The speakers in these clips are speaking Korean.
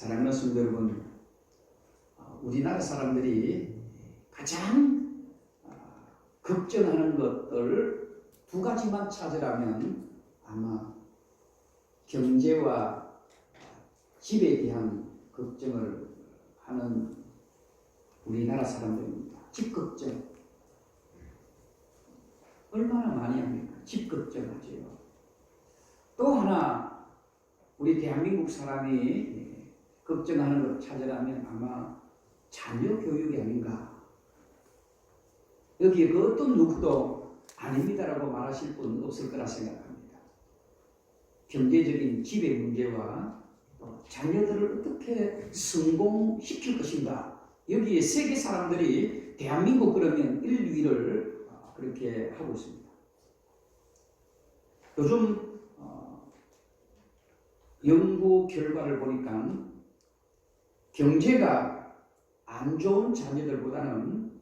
사랑하는 성도 여러분, 우리나라 사람들이 가장 걱정하는 것들 두 가지만 찾으라면 아마 경제와 집에 대한 걱정을 하는 우리나라 사람들입니다. 집 걱정. 얼마나 많이 합니까? 집 걱정하죠. 또 하나 우리 대한민국 사람이 걱정하는 것 찾으라면 아마 자녀 교육이 아닌가. 여기에 그 어떤 누구도 아닙니다라고 말하실 분 없을 거라 생각합니다. 경제적인 지배 문제와 자녀들을 어떻게 성공시킬 것인가. 여기에 세계 사람들이 대한민국 그러면 1, 2위를 그렇게 하고 있습니다. 요즘 연구 결과를 보니까 경제가 안 좋은 자녀들보다는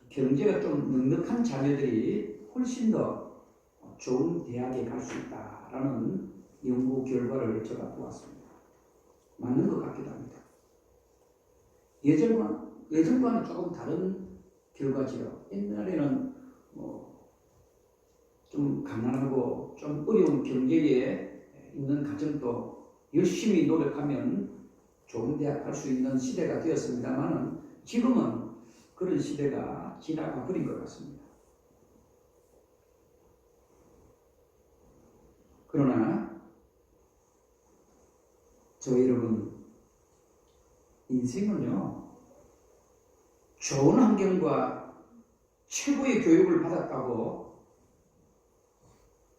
경제가 좀 넉넉한 자녀들이 훨씬 더 좋은 대학에 갈 수 있다라는 연구 결과를 제가 보았습니다. 맞는 것 같기도 합니다. 예전과는 조금 다른 결과지요. 옛날에는 좀 가난하고 좀 어려운 경제에 있는 가정도 열심히 노력하면 좋은 대학 갈 수 있는 시대가 되었습니다만 지금은 그런 시대가 지나가 버린 것 같습니다. 그러나 저희 여러분, 인생은요, 좋은 환경과 최고의 교육을 받았다고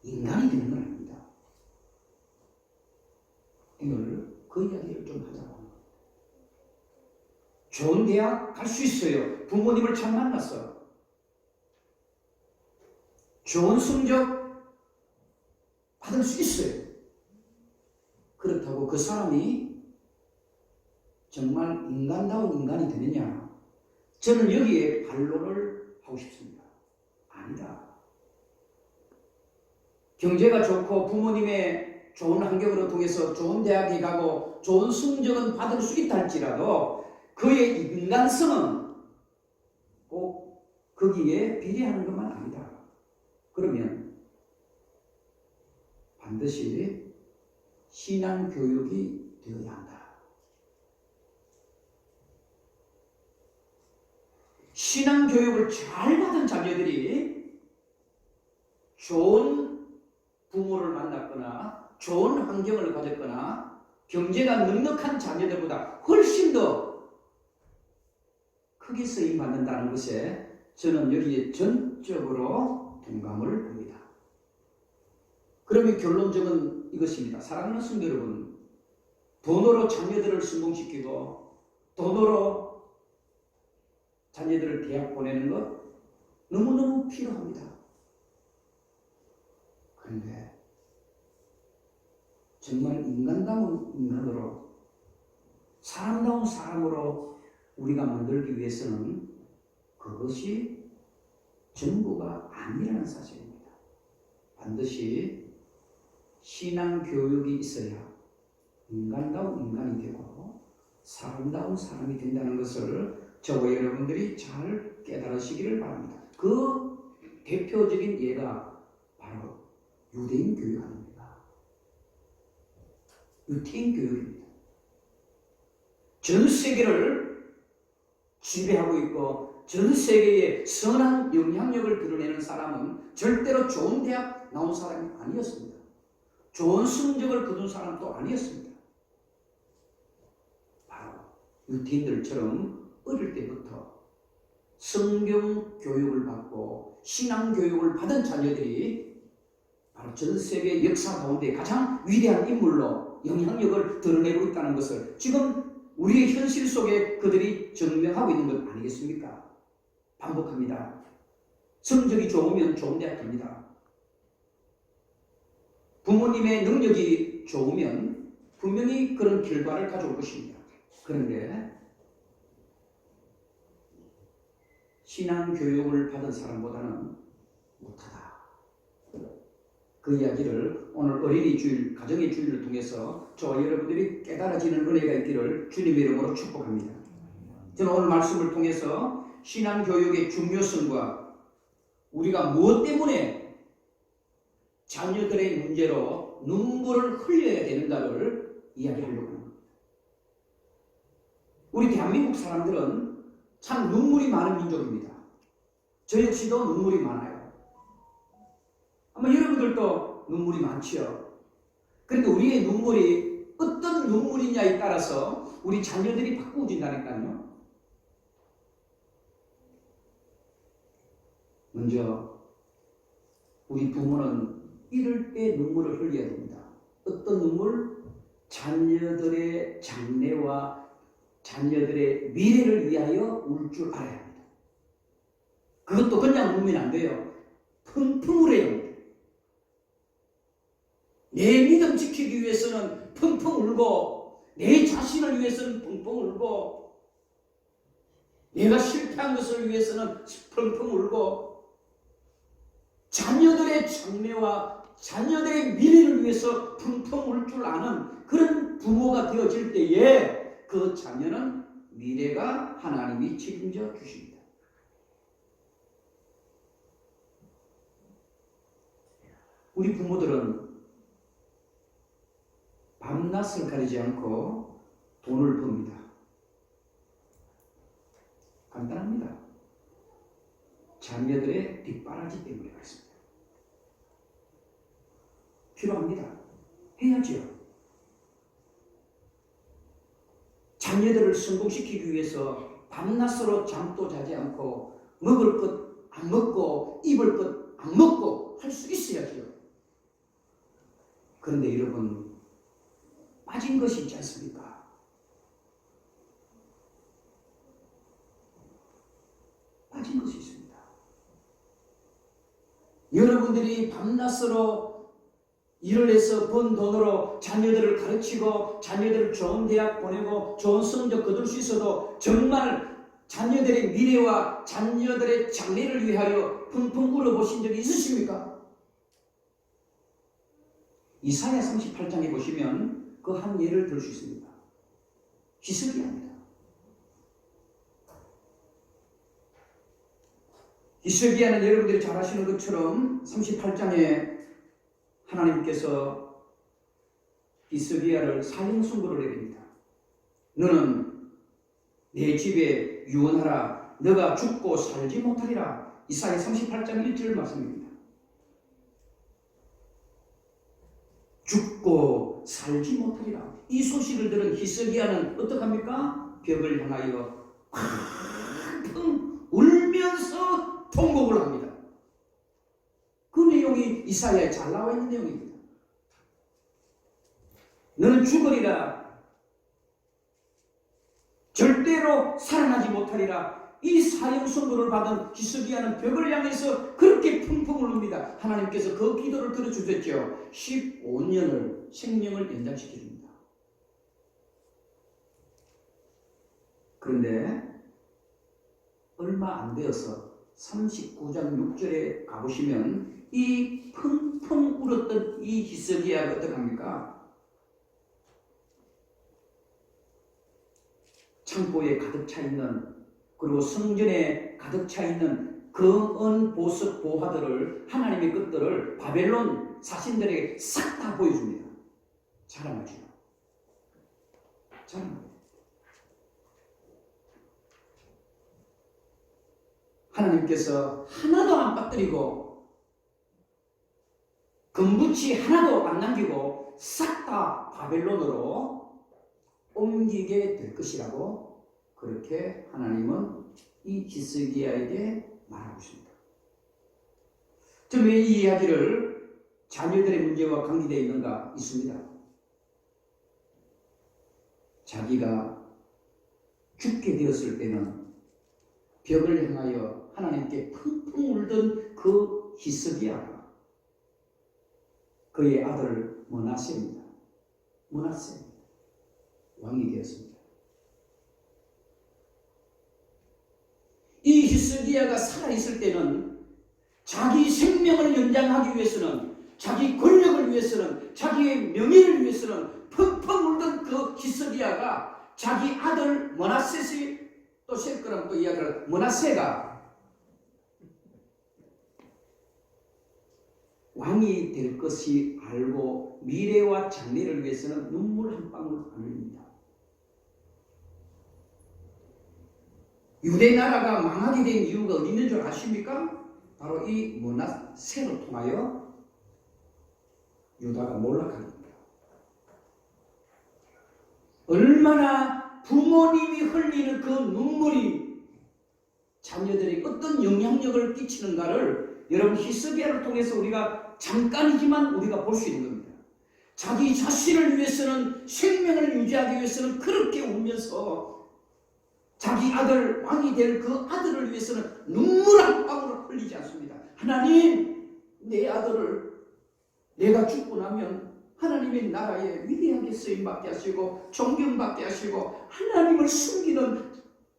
인간이 되는 건 아닙니다. 오늘 그 이야기를 좀 하자고 합니다. 좋은 대학 갈 수 있어요. 부모님을 잘 만났어. 좋은 성적 받을 수 있어요. 그렇다고 그 사람이 정말 인간다운 인간이 되느냐? 저는 여기에 반론을 하고 싶습니다. 아니다. 경제가 좋고 부모님의 좋은 환경으로 통해서 좋은 대학에 가고 좋은 성적은 받을 수 있다 할지라도 그의 인간성은 꼭 거기에 비례하는 것만 아니다. 그러면 반드시 신앙교육이 되어야 한다. 신앙교육을 잘 받은 자녀들이 좋은 부모를 만났거나 좋은 환경을 가졌거나 경제가 넉넉한 자녀들보다 훨씬 더 크게 쓰임받는다는 것에 저는 여기에 전적으로 동감을 합니다. 그러면 결론적은 이것입니다. 사랑하는 성도 여러분, 돈으로 자녀들을 성공시키고 돈으로 자녀들을 대학 보내는 것 너무너무 필요합니다. 그런데 정말 인간다운 인간으로 사람다운 사람으로 우리가 만들기 위해서는 그것이 전부가 아니라는 사실입니다. 반드시 신앙교육이 있어야 인간다운 인간이 되고 사람다운 사람이 된다는 것을 저와 여러분들이 잘 깨달으시기를 바랍니다. 그 대표적인 예가 바로 유대인 교육 아닙니까? 유대인 교육입니다. 전 세계를 지배하고 있고 전 세계에 선한 영향력을 드러내는 사람은 절대로 좋은 대학 나온 사람이 아니었습니다. 좋은 성적을 거둔 사람도 아니었습니다. 바로 유대인들처럼 어릴 때부터 성경 교육을 받고 신앙 교육을 받은 자녀들이 바로 전 세계 역사 가운데 가장 위대한 인물로 영향력을 드러내고 있다는 것을 지금 우리의 현실 속에 그들이 증명하고 있는 것 아니겠습니까? 반복합니다. 성적이 좋으면 좋은 대학 갑니다. 부모님의 능력이 좋으면 분명히 그런 결과를 가져올 것입니다. 그런데 신앙교육을 받은 사람보다는 못하다. 그 이야기를 오늘 어린이 주일, 가정의 주일을 통해서 저와 여러분들이 깨달아지는 은혜가 있기를 주님의 이름으로 축복합니다. 저는 오늘 말씀을 통해서 신앙교육의 중요성과 우리가 무엇 때문에 자녀들의 문제로 눈물을 흘려야 되는가를 이야기하려고 합니다. 우리 대한민국 사람들은 참 눈물이 많은 민족입니다. 저 역시도 눈물이 많아요. 아마 여러분들도 눈물이 많지요. 그런데 우리의 눈물이 어떤 눈물이냐에 따라서 우리 자녀들이 바꾸어진다니까요. 먼저 우리 부모는 이럴 때 눈물을 흘려야 됩니다. 어떤 눈물? 자녀들의 장래와 자녀들의 미래를 위하여 울 줄 알아야 합니다. 그것도 그냥 울면 안 돼요. 펑펑 울어야 합니다. 내 믿음 지키기 위해서는 펑펑 울고, 내 자신을 위해서는 펑펑 울고, 내가 실패한 것을 위해서는 펑펑 울고, 자녀들의 장래와 자녀들의 미래를 위해서 펑펑 울 줄 아는 그런 부모가 되어질 때에 그 자녀는 미래가 하나님이 책임져 주십니다. 우리 부모들은 밤낮을 가리지 않고 돈을 법니다. 간단합니다. 자녀들의 뒷바라지 때문에 그렇습니다. 필요합니다. 해야지요. 자녀들을 성공시키기 위해서 밤낮으로 잠도 자지 않고 먹을 것 안 먹고 입을 것 안 먹고 할 수 있어야지요. 그런데 여러분, 빠진 것이 있지 않습니까? 빠진 것이 있습니다. 여러분들이 밤낮으로 일을 해서 번 돈으로 자녀들을 가르치고 자녀들을 좋은 대학 보내고 좋은 성적 거둘 수 있어도 정말 자녀들의 미래와 자녀들의 장래를 위하여 펑펑 울어보신 적이 있으십니까? 이사야 38장에 보시면 그 한 예를 들 수 있습니다. 히스기야입니다. 히스기야는 여러분들이 잘 아시는 것처럼 38장에 하나님께서 히스기야를 사형 선고를 내립니다. 너는 내 집에 유언하라. 너가 죽고 살지 못하리라. 이사야 38장 1절 말씀입니다. 죽고 살지 못하리라. 이 소식을 들은 히스기야는 어떡합니까? 벽을 향하여 펑펑 울면서 통곡을 합니다. 그 내용이 이사야에 잘 나와 있는 내용입니다. 너는 죽으리라. 절대로 살아나지 못하리라. 이 사형 선고를 받은 히스기야는 벽을 향해서 그렇게 펑펑 울립니다. 하나님께서 그 기도를 들어주셨죠. 15년을 생명을 연장시켜줍니다. 그런데 얼마 안 되어서 39장 6절에 가보시면 이 펑펑 울었던 이 히스기야가 어떡합니까? 창고에 가득 차 있는, 그리고 성전에 가득 차 있는 금은 보석 보화들을, 하나님의 것들을 바벨론 사신들에게 싹 다 보여줍니다. 자랑하죠. 자랑합니다. 하나님께서 하나도 안 빠뜨리고 금붙이 하나도 안 남기고 싹 다 바벨론으로 옮기게 될 것이라고 그렇게 하나님은 이 히스기야에게 말하고 있습니다. 저는 왜 이 이야기를 자녀들의 문제와 관계되어 있는가 있습니다. 자기가 죽게 되었을 때는 벽을 향하여 하나님께 펑펑 울던 그 히스기야가 그의 아들 므낫세입니다. 므낫세 왕이 되었습니다. 이 히스기야가 살아있을 때는 자기 생명을 연장하기 위해서는 자기 권력을 위해서는, 자기의 명예를 위해서는 펑펑 울던 그 히스기야가 자기 아들 므낫셋이 또 셀 거라고 또 이야기를, 므낫세가 왕이 될 것이 알고 미래와 장래를 위해서는 눈물 한 방울 안 흘립니다. 유대 나라가 망하게 된 이유가 어디 있는 줄 아십니까? 바로 이 므낫세로 통하여 유다가 몰락한 겁니다. 얼마나 부모님이 흘리는 그 눈물이 자녀들에게 어떤 영향력을 끼치는가를 여러분 히스기야를 통해서 우리가 잠깐이지만 우리가 볼 수 있는 겁니다. 자기 자신을 위해서는, 생명을 유지하기 위해서는 그렇게 울면서 자기 아들, 왕이 될 그 아들을 위해서는 눈물 한 방울 흘리지 않습니다. 하나님, 내 아들을 내가 죽고 나면 하나님의 나라에 위대하게 쓰임받게 하시고 존경받게 하시고 하나님을 숨기는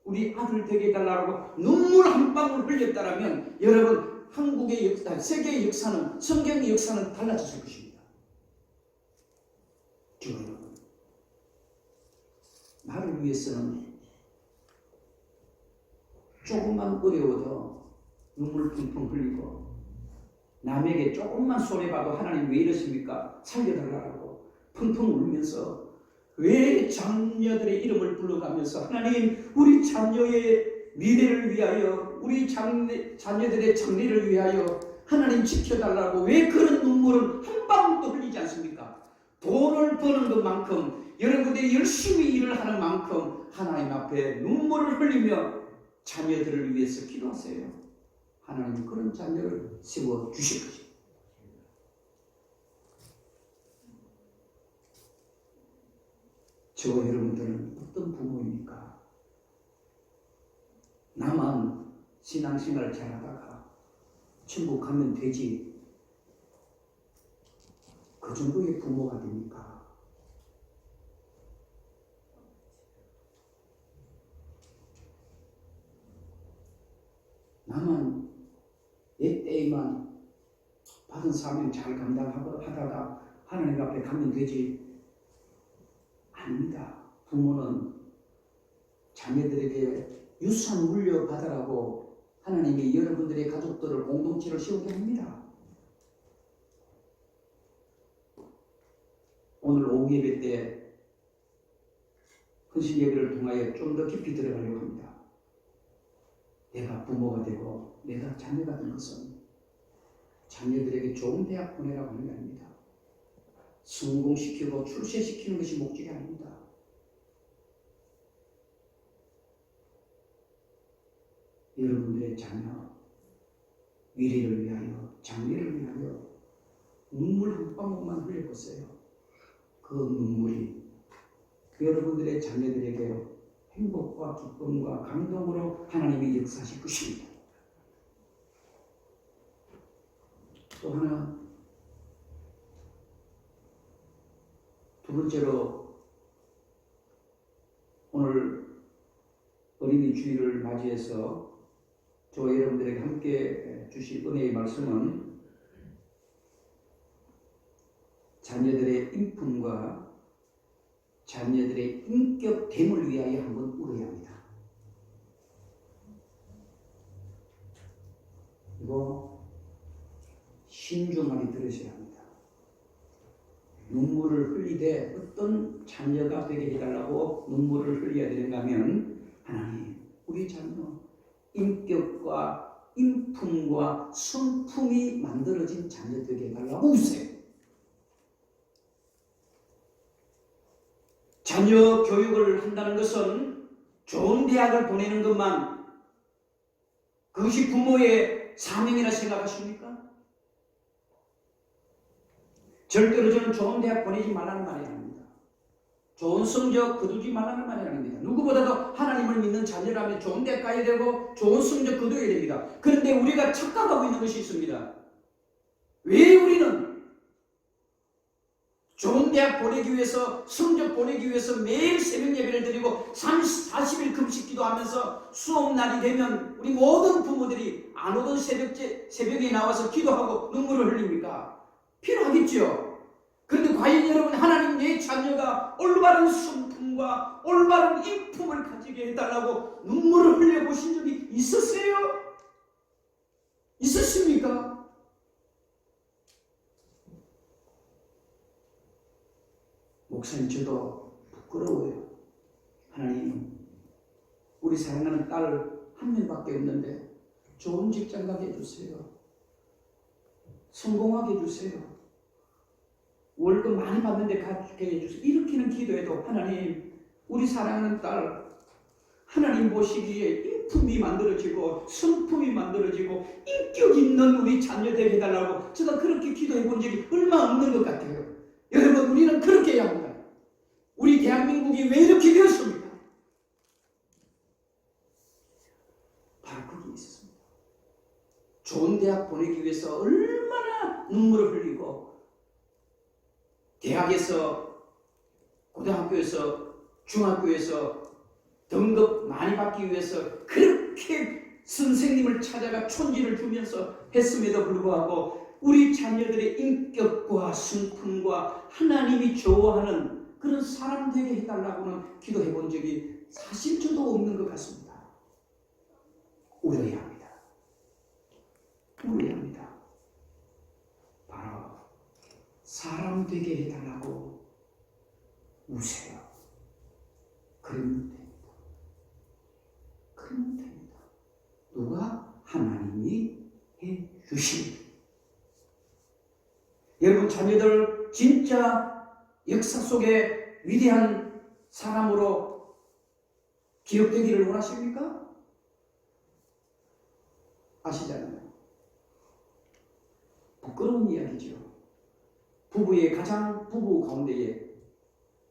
우리 아들 되게 해달라고 눈물 한 방울 흘렸다면 여러분, 한국의 역사, 세계의 역사는, 성경의 역사는 달라졌을 것입니다. 여러분, 나를 위해서는 조금만 어려워도 눈물 펑펑 흘리고, 남에게 조금만 손해봐도 하나님 왜 이러십니까? 살려달라고 펑펑 울면서, 왜 자녀들의 이름을 불러가면서 하나님, 우리 자녀의 미래를 위하여, 우리 자녀들의 장래를 위하여 하나님 지켜달라고 왜 그런 눈물을 한 방울도 흘리지 않습니까? 돈을 버는 것만큼, 여러분들이 열심히 일을 하는 만큼 하나님 앞에 눈물을 흘리며 자녀들을 위해서 기도하세요. 하나님 그런 자녀를 세워주실 것입니다. 저와 여러분들은 어떤 부모입니까? 나만 신앙생활을 잘하다가 천국 가면 되지, 그 정도의 부모가 됩니까? 나만 내 때에만 받은 사명 잘 감당하다가 하나님 앞에 가면 되지, 아닙니다. 부모는 자녀들에게 유산 물려받으라고 하나님이 여러분들의 가족들을, 공동체를 세우게 합니다. 오늘 오후 예배 때 헌신 예배를 통하여 좀 더 깊이 들어가려고 합니다. 내가 부모가 되고 내가 자녀가 된 것은 자녀들에게 좋은 대학 보내라고 하는 게 아닙니다. 성공시키고 출세시키는 것이 목적이 아닙니다. 여러분들의 자녀, 미래를 위하여, 장래를 위하여 눈물 한 방울만 흘려보세요. 그 눈물이 여러분들의 자녀들에게 행복과 기쁨과 감동으로 하나님이 역사하실 것입니다. 또 하나, 두 번째로, 오늘 어린이 주일을 맞이해서 저와 여러분들에게 함께 주실 은혜의 말씀은 자녀들의 인품과 자녀들의 인격됨을 위하여 한번 울어야 합니다. 이거 신중하게 들으셔야 합니다. 눈물을 흘리되 어떤 자녀가 되게 해달라고 눈물을 흘려야 되는가 하면, 하나님, 우리 자녀 인격과 인품과 성품이 만들어진 자녀 되게 해달라고 우세요. 자녀 교육을 한다는 것은 좋은 대학을 보내는 것만, 그것이 부모의 사명이라 생각하십니까? 절대로 저는 좋은 대학 보내지 말라는 말이 아닙니다. 좋은 성적 거두지 말라는 말이 아닙니다. 누구보다도 하나님을 믿는 자녀라면 좋은 대학 가야 되고 좋은 성적 거둬야 됩니다. 그런데 우리가 착각하고 있는 것이 있습니다. 왜 우리는 좋은 대학 보내기 위해서, 성적 보내기 위해서 매일 새벽 예배를 드리고 40일 금식 기도하면서 수업날이 되면 우리 모든 부모들이 안 오던 새벽에 나와서 기도하고 눈물을 흘립니까? 필요하겠죠. 그런데 과연 여러분, 하나님 내 자녀가 올바른 성품과 올바른 인품을 가지게 해달라고 눈물을 흘려보신 적이 있으세요? 있으십니까? 목사님, 저도 부끄러워요. 하나님, 우리 사랑하는 딸 한 명밖에 없는데 좋은 직장 가게 해주세요. 성공하게 해주세요. 월급 많이 받는데 가게 해주세요. 이렇게는 기도해도 하나님, 우리 사랑하는 딸 하나님 보시기에 인품이 만들어지고 성품이 만들어지고 인격 있는 우리 자녀 되게 해달라고 제가 그렇게 기도해 본 적이 얼마 없는 것 같아요. 여러분, 우리는 그렇게 해야 합니다. 우리 대한민국이 왜 이렇게 되었습니까? 바로 거기에 있었습니다. 좋은 대학 보내기 위해서 얼마나 눈물을 흘리고, 대학에서, 고등학교에서, 중학교에서 등급 많이 받기 위해서 그렇게 선생님을 찾아가 촌지를 주면서 했음에도 불구하고 우리 자녀들의 인격과 성품과 하나님이 좋아하는 그런 사람 되게 해달라고는 기도해 본 적이 사실 저도 없는 것 같습니다. 울어야 합니다. 울어야 합니다. 바로 사람 되게 해달라고 우세요. 그러면 됩니다. 그러면 됩니다. 누가? 하나님이 해주십니다. 여러분, 자녀들 진짜 역사 속에 위대한 사람으로 기억되기를 원하십니까? 아시잖아요. 부끄러운 이야기죠. 부부 가운데에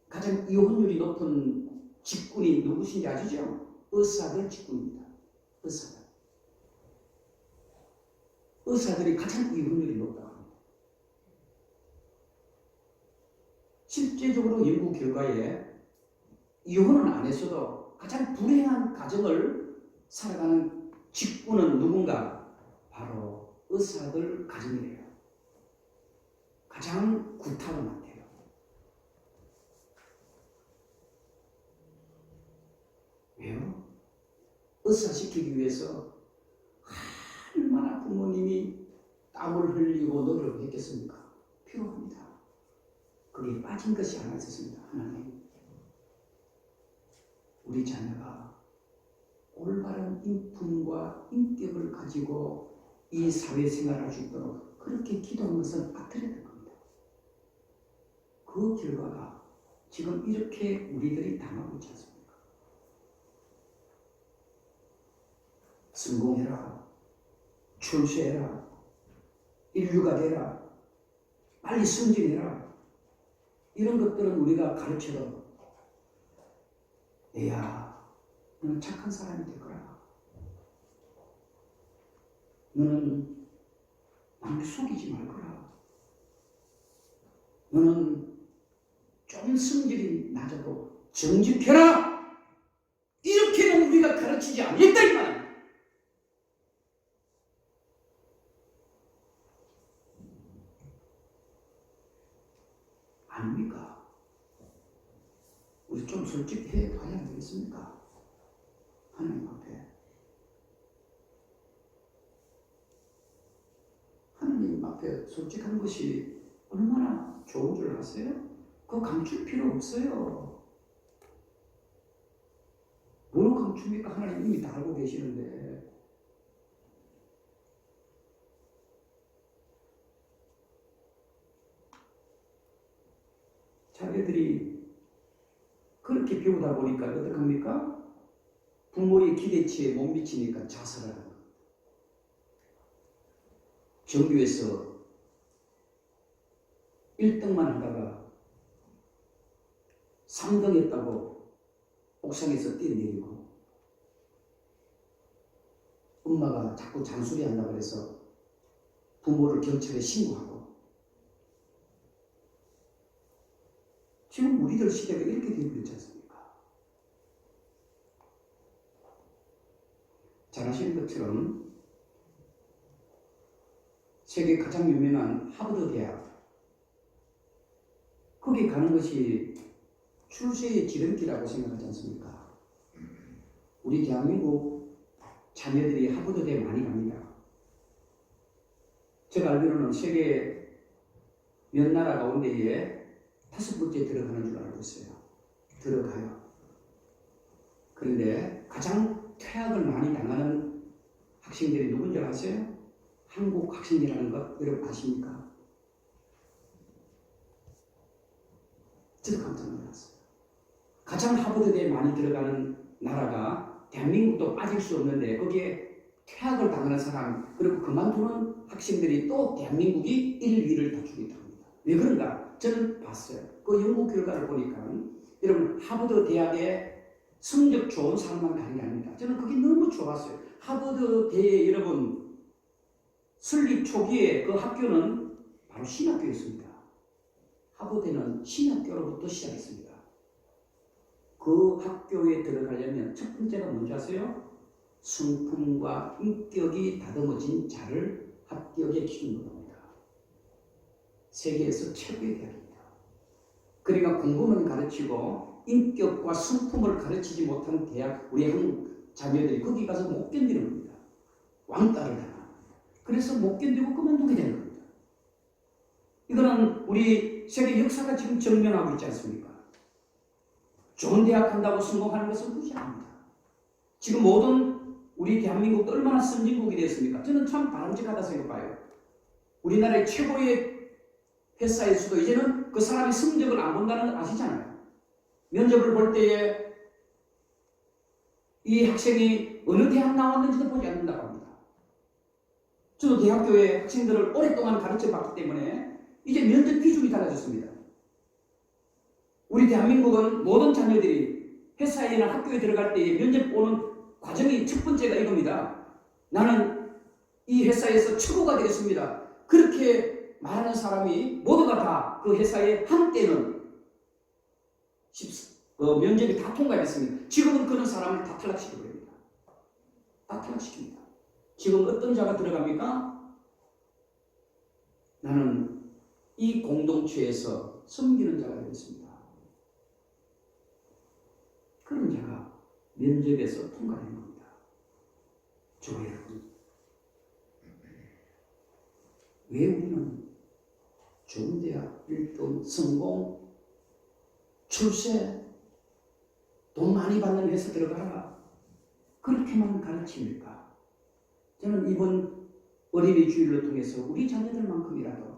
가장 이혼율이 높은 직군이 누구신지 아시죠? 의사들 직군입니다. 의사들이 가장 이혼율이 높다고 합니다. 실제적으로 연구 결과에 이혼은 안 했어도 가장 불행한 가정을 살아가는 직군은 누군가? 바로 의사들 가정이래요. 가장 구타가 많대요. 왜요? 의사시키기 위해서 얼마나 부모님이 땀을 흘리고 노력을 했겠습니까? 필요합니다. 그게 빠진 것이 하나 있었습니다. 하나님, 우리 자녀가 올바른 인품과 인격을 가지고 이 사회생활을 할 수 있도록 그렇게 기도하는 것은 빠뜨려야 될 겁니다. 그 결과가 지금 이렇게 우리들이 당하고 있지 않습니까? 성공해라, 출세해라, 인류가 되라, 빨리 승진해라, 이런 것들은 우리가 가르쳐도 애야, 너는 착한 사람이 될 거라. 너는 남을 속이지 말 거라. 너는 좀 성질이 낮아도 정직해라. 이렇게는 우리가 가르치지 않겠다 이 말입니다. 아닙니까? 우리 좀 솔직해 봐야 안 되겠습니까? 하나님 앞에. 하나님 앞에 솔직한 것이 얼마나 좋은 줄 아세요? 그거 감출 필요 없어요. 뭘 감춥니까? 하나님 이미 다 알고 계시는데. 자녀들이 그렇게 배우다 보니까 어떡합니까? 부모의 기대치에 못 미치니까 자살하는 겁니다. 정규에서 1등만 하다가 3등 했다고 옥상에서 뛰어내리고, 엄마가 자꾸 잔소리 한다고 해서 부모를 경찰에 신고하고, 지금 우리들 시대가 이렇게 되어버렸지 않습니까? 잘 아시는 것처럼 세계 가장 유명한 하버드 대학 거기 가는 것이 출세의 지름길이라고 생각하지 않습니까? 우리 대한민국 자녀들이 하버드대에 많이 갑니다. 제가 알기로는 세계 몇 나라 가운데에 5번째 들어가는 줄 알고 있어요. 들어가요. 그런데 가장 퇴학을 많이 당하는 학생들이 누군지 아세요? 한국 학생이라는 것 여러분 아십니까? 저도 깜짝 놀랐어요. 가장 하버드대에 많이 들어가는 나라가 대한민국도 빠질 수 없는데 거기에 퇴학을 당하는 사람 그리고 그만두는 학생들이 또 대한민국이 1, 2를 다투고 있다고 합니다. 왜 그런가? 저는 봤어요. 그 연구 결과를 보니까 여러분 하버드 대학에 성적 좋은 사람만 가는 게 아닙니다. 저는 그게 너무 좋았어요. 하버드 대에 여러분 설립 초기에 그 학교는 바로 신학교였습니다. 하버드는 신학교로부터 시작했습니다. 그 학교에 들어가려면 첫 번째가 뭔지 아세요? 성품과 인격이 다듬어진 자를 합격에 키우는 겁니다. 세계에서 최고의 대학입니다. 그러니까 공부만 가르치고 인격과 성품을 가르치지 못한 대학 우리 한국 자녀들이 거기 가서 못 견디는 겁니다. 왕따를 당합니다. 그래서 못 견디고 그만두게 되는 겁니다. 이거는 우리 세계 역사가 지금 정면하고 있지 않습니까? 좋은 대학 간다고 성공하는 것은 무시합니다. 지금 모든 우리 대한민국도 얼마나 선진국이 됐습니까? 저는 참 바람직하다 생각해요. 우리나라의 최고의 회사에서도 이제는 그 사람의 성적을 안 본다는 걸 아시잖아요. 면접을 볼 때에 이 학생이 어느 대학 나왔는지도 보지 않는다고 합니다. 저도 대학교의 학생들을 오랫동안 가르쳐봤기 때문에 이제 면접 기준이 달라졌습니다. 우리 대한민국은 모든 자녀들이 회사에나 학교에 들어갈 때 면접 보는 과정이 첫 번째가 이겁니다. 나는 이 회사에서 최고가 되겠습니다. 그렇게 말하는 사람이 모두가 다 그 회사에 한때는 면접이 다 통과했습니다. 지금은 그런 사람을 다 탈락시켜버립니다. 다 탈락시킵니다. 지금 어떤 자가 들어갑니까? 나는 이 공동체에서 섬기는 자가 되겠습니다. 그런 자가 면접에서 통과된 겁니다. 저 여러분, 왜 우리는 좋은 대학, 일등, 성공, 출세, 돈 많이 받는 회사 들어가라 그렇게만 가르칩니까? 저는 이번 어린이 주일을 통해서 우리 자녀들만큼이라도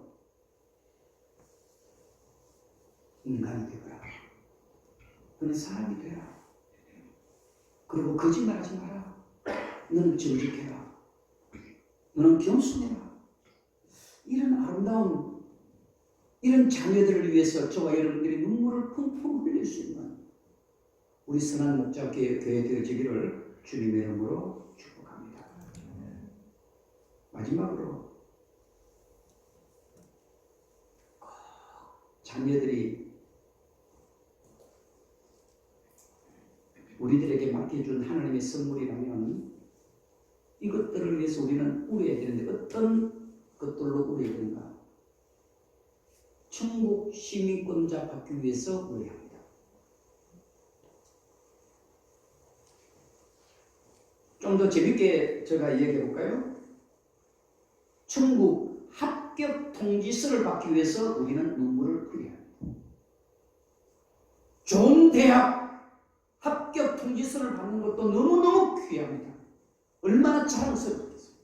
인간이 되거라. 너는 사람이 되라. 그리고 거짓말하지 마라. 너는 정직해라. 너는 겸손해라. 이런 아름다운 이런 자녀들을 위해서 저와 여러분들이 눈물을 펑펑 흘릴 수 있는 우리 선한 목자 교회 되어지기를 주님의 이름으로 축복합니다. 마지막으로 자녀들이 우리들에게 맡겨준 하나님의 선물이라면 이것들을 위해서 우리는 우려해야 되는데 어떤 것들로 우려해야 되는가? 천국 시민권자 받기 위해서 우려합니다. 좀 더 재밌게 제가 이야기해 볼까요? 천국 합격 통지서를 받기 위해서 우리는 눈물을 흘려야 합니다. 좋은 대학 합격 통지서를 받는 것도 너무너무 귀합니다. 얼마나 자랑스럽겠습니까?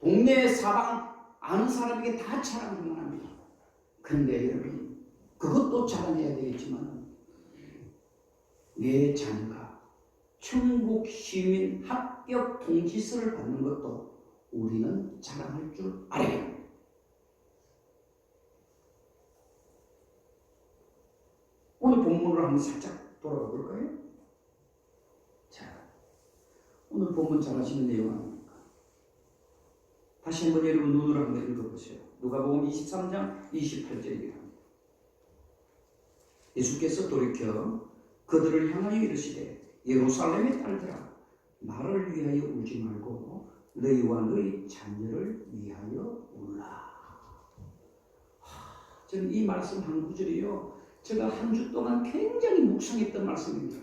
동네 사방 아는 사람에게 다 자랑할 만합니다. 그런데 여러분, 그것도 자랑해야 되겠지만 내 자녀가 천국 시민 합격 통지서를 받는 것도 우리는 자랑할 줄 알아야 합니다. 오늘 본문으로 한번 살짝 돌아가 볼까요? 자, 오늘 본문 잘 아시는 내용 아닙니까? 다시 한번 여러분 눈으로 한번 읽어보세요. 누가복음 23장 28절입니다. 예수께서 돌이켜 그들을 향하여 이르시되 예루살렘의 딸들아 나를 위하여 울지 말고 너희와 너희 자녀를 위하여 울라. 저는 이 말씀 한 구절이요, 제가 한 주 동안 굉장히 묵상했던 말씀입니다.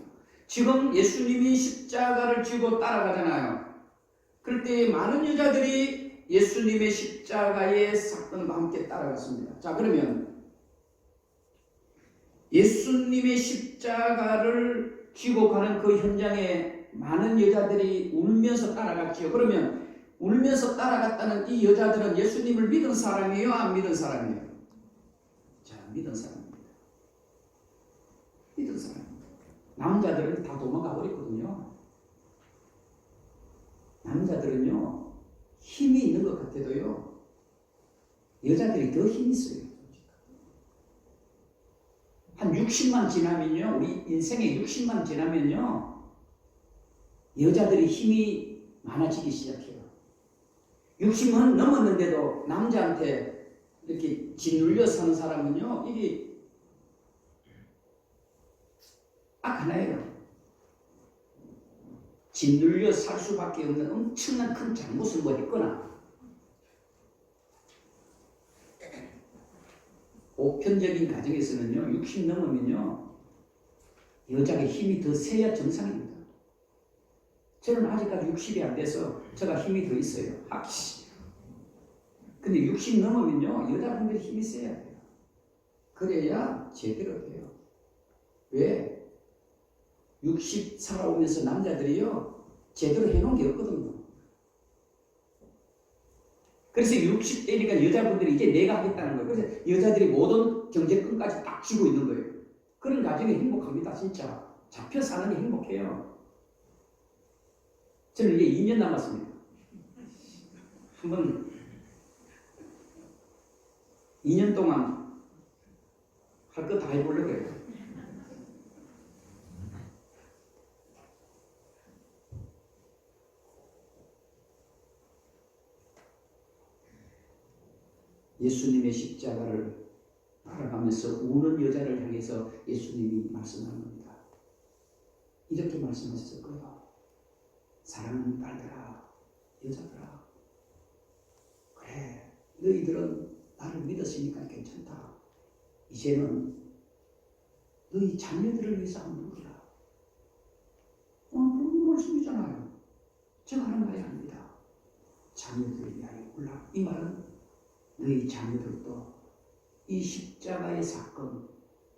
지금 예수님이 십자가를 지고 따라가잖아요. 그럴 때 많은 여자들이 예수님의 십자가의 사건과 함께 따라갔습니다. 자, 그러면 예수님의 십자가를 지고 가는 그 현장에 많은 여자들이 울면서 따라갔지요. 그러면 울면서 따라갔다는 이 여자들은 예수님을 믿은 사람이에요? 안 믿은 사람이에요? 자, 믿은 사람입니다. 믿은 사람입니다. 남자들은 다 도망가 버렸거든요. 남자들은요, 힘이 있는 것 같아도요, 여자들이 더 힘이 있어요. 한 60만 지나면요, 우리 인생에 60만 지나면요, 여자들이 힘이 많아지기 시작해요. 60은 넘었는데도 남자한테 이렇게 짓눌려 사는 사람은요, 이게 하나예요. 짓눌려 살 수밖에 없는 엄청난 큰 잘못을 뭐 했거나, 보편적인 가정에서는요, 60 넘으면요, 여자의 힘이 더 세야 정상입니다. 저는 아직까지 60이 안 돼서 제가 힘이 더 있어요. 근데 60 넘으면요, 여자분들이 힘이 세야 돼요. 그래야 제대로 돼요. 왜? 60 살아오면서 남자들이요, 제대로 해놓은 게 없거든요. 그래서 60대니까 여자분들이 이제 내가 하겠다는 거예요. 그래서 여자들이 모든 경제권까지 딱 쥐고 있는 거예요. 그런 가정이 행복합니다. 진짜 잡혀 사는 게 행복해요. 저는 이제 2년 남았습니다. 한번 2년 동안 할 거 다 해보려고 해요. 예수님의 십자가를 바라가면서 우는 여자를 향해서 예수님이 말씀하는 겁니다. 이렇게 말씀하셨을 거예요. 사랑하는 딸들아, 여자들아, 그래, 너희들은 나를 믿었으니까 괜찮다. 이제는 너희 자녀들을 위해서 한번 울어라. 오늘 그런 말씀이잖아요. 제가 하는 말이 아닙니다. 자녀들을 위하여 울라. 이 말은 너희 자녀들도 이 십자가의 사건,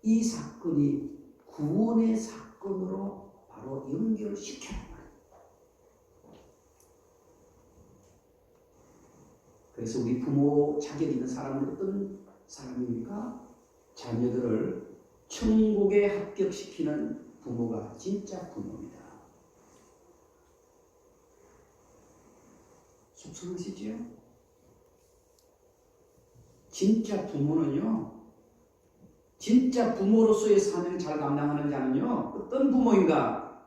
이 사건이 구원의 사건으로 바로 연결시켜라. 그래서 우리 부모 자격 있는 사람은 어떤 사람입니까? 자녀들을 천국에 합격시키는 부모가 진짜 부모입니다. 속상하시지요? 진짜 부모는요, 진짜 부모로서의 사명을 잘 감당하는 자는요, 어떤 부모인가?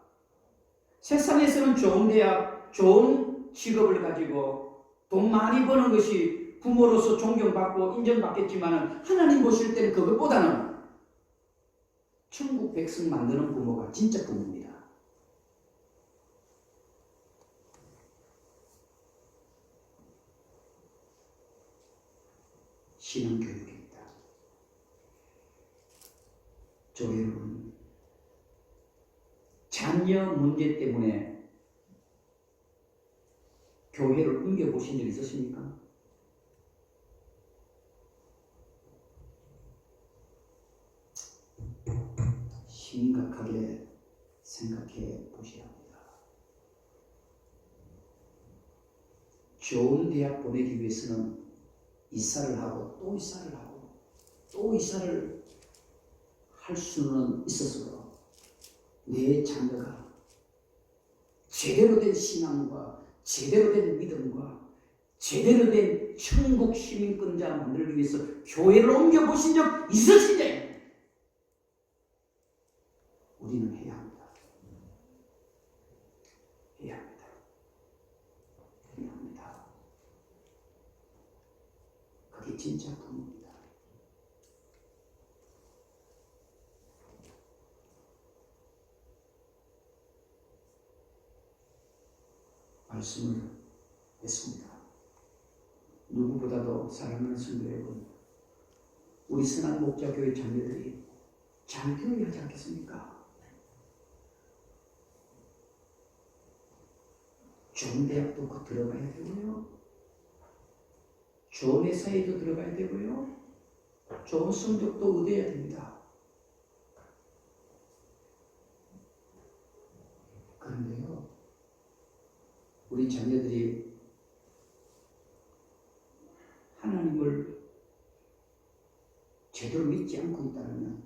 세상에서는 좋은 대학, 좋은 직업을 가지고 돈 많이 버는 것이 부모로서 존경받고 인정받겠지만 하나님 보실 때는 그것보다는 천국 백성 만드는 부모가 진짜 부모입니다. 신앙교육입니다. 저 여러분, 자녀 문제 때문에 교회를 옮겨보신 적 있으십니까? 심각하게 생각해 보셔야 합니다. 좋은 대학 보내기 위해서는 이사를 하고 또 이사를 하고 또 이사를 할 수는 있었어도 내 자녀가 제대로 된 신앙과 제대로 된 믿음과 제대로 된 천국 시민권자 만들기 위해서 교회를 옮겨보신 적 있으신지 우리는 해야 합니다. 해야 합니다. 해야 합니다. 그게 진짜 부모입니다. 말씀을 했습니다. 누구보다도 사랑하는 성도 여러분, 우리 선한 목자교회 자녀들이 잘 되어야 하지 않겠습니까? 좋은 대학도 그 들어가야 되고요. 좋은 회사에도 들어가야 되고요. 좋은 성적도 얻어야 됩니다. 그런데요, 우리 자녀들이 하나님을 제대로 믿지 않고 있다면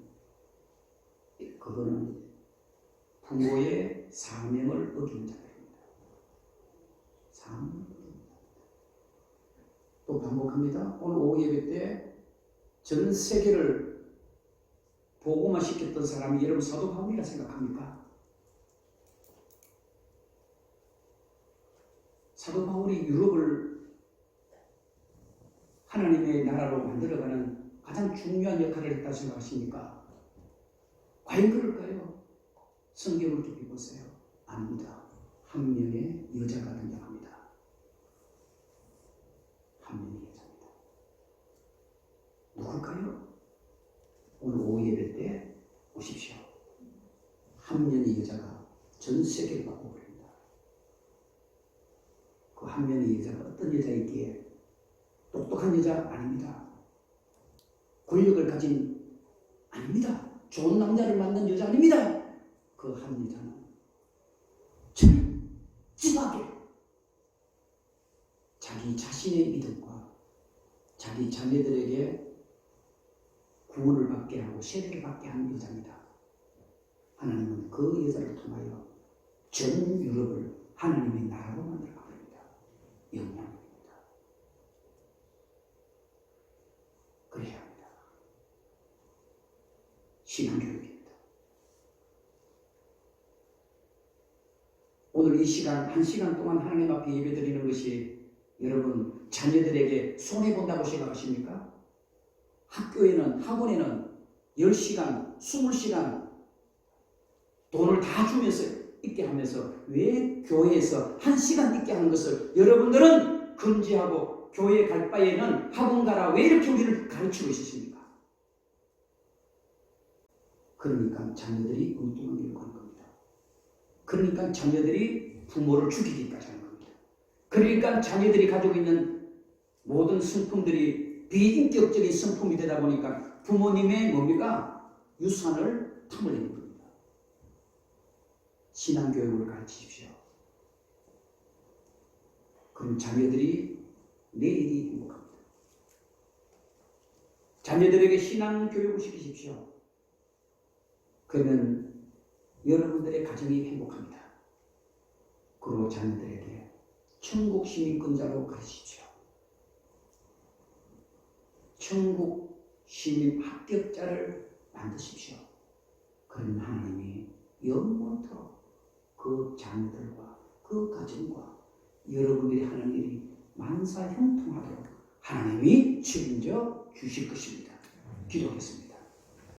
그거는 부모의 사명을 어기는 자들입니다. 사명을 어기는 자들. 또 반복합니다. 오늘 오후 예배 때 전 세계를 복음화 시켰던 사람이 여러분 사도 바울이라 생각합니까? 사도 바울이 유럽을 하나님의 나라로 만들어가는 가장 중요한 역할을 했다고 생각하십니까? 과연 그럴까요? 성경을 깊이 보세요. 아닙니다. 한 명의 여자가 등장합니다. 한 명의 여자입니다. 누굴까요? 오늘 오후 예배 때 보십시오. 한 명의 여자가 전 세계를 바꿔버립니다. 그 한 명의 여자가 어떤 여자이기에 똑똑한 여자 아닙니다. 권력을 가진 아닙니다. 좋은 남자를 만난 여자 아닙니다. 그 한 여자는 철저하게 자기 자신의 믿음과 자기 자녀들에게 구원을 받게 하고 세례를 받게 한 여자입니다. 하나님은 그 여자를 통하여 전 유럽을 하나님의 나라로 만들어 가버립니다. 영향입니다. 그래야 합니다. 신앙교육입니다. 오늘 이 시간, 한 시간 동안 하나님 앞에 예배드리는 것이 여러분 자녀들에게 손해본다고 생각하십니까? 학교에는, 학원에는 10시간, 20시간 돈을 다 주면서 있게 하면서 왜 교회에서 1시간 있게 하는 것을 여러분들은 금지하고 교회 갈 바에는 학원 가라, 왜 이렇게 우리를 가르치고 있으십니까? 그러니까 자녀들이 엉뚱한 길을 가는 겁니다. 그러니까 자녀들이 부모를 죽이기까지 하는 겁니다. 그러니까 자녀들이 가지고 있는 모든 성품들이 비인격적인 성품이 되다 보니까 부모님의 뭡니까? 유산을 탐내는 겁니다. 신앙교육을 가르치십시오. 그럼 자녀들이 내일이 행복합니다. 자녀들에게 신앙교육을 시키십시오. 그러면 여러분들의 가정이 행복합니다. 그리고 자녀들에게 천국 시민권자로 가르치십시오. 천국 시민 합격자를 만드십시오. 그러면 하나님이 영원토록 그 자녀들과 그 가정과 여러분들이 하는 일이 만사 형통하도록 하나님이 책임져 주실 것입니다. 기도하겠습니다.